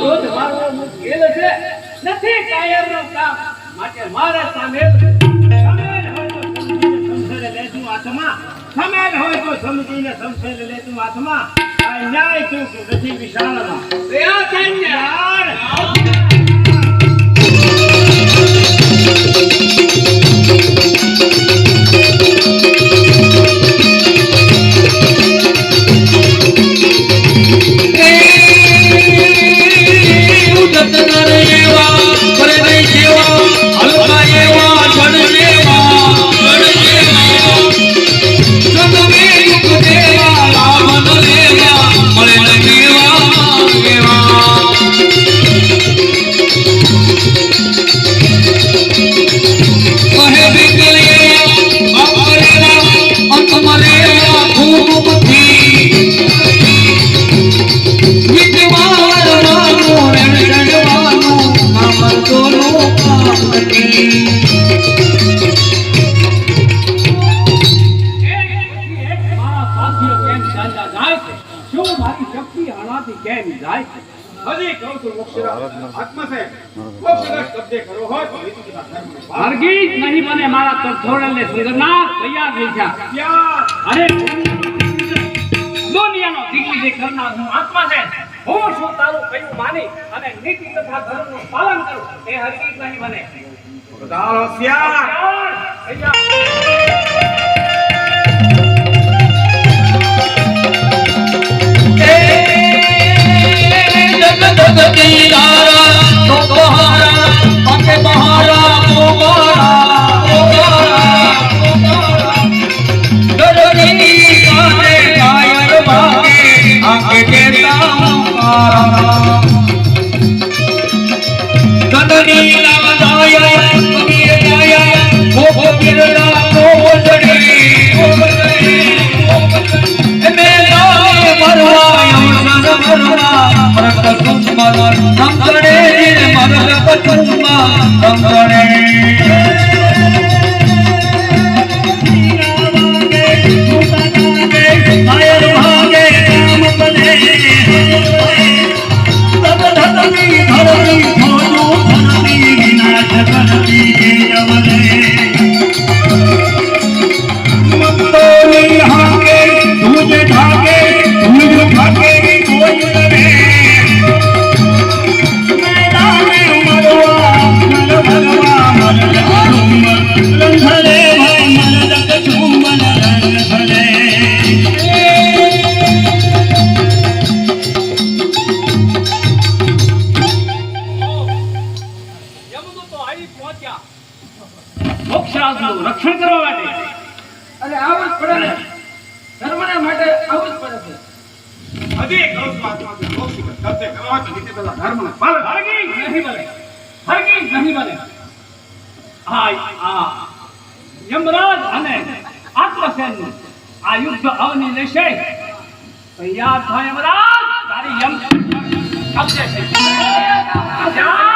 રોજ મારવો મુશ્કેલ છે નથી કાયમનો કામ માટે મારા સામેલ લેતું હાથમાં સામેલ હોય તો સમજીને સમજે લેતું હાથમાં આ ન્યાય ચૂક નથી વિશાળમાં યાર हरगिज नहीं बने मारा तोड़न ले सिरना तैयार नहीं था अरे दुनिया नो दिग्विजय करना हूं आत्मा से હું શું તારું કયું માની અને નીતિ તથા ધર્મનું પાલન કરું એ હરગીજ નહીં બને બધા હોશિયાર રક્ષણ કરવા માટે અને આવું જ પડે ને ધર્મના માટે આવું જ પડે છે હજી એક કહું છું આત્મા કે મોક્ષ કરતે કરવા તો નીતિ તથા ધર્મના પાલન હરગીજ નહીં બને આ યમરાજ અને આત્મસેન આ યુદ્ધ અવની લેશે તૈયાર થાય યમરાજ તારી યમ કબજે છે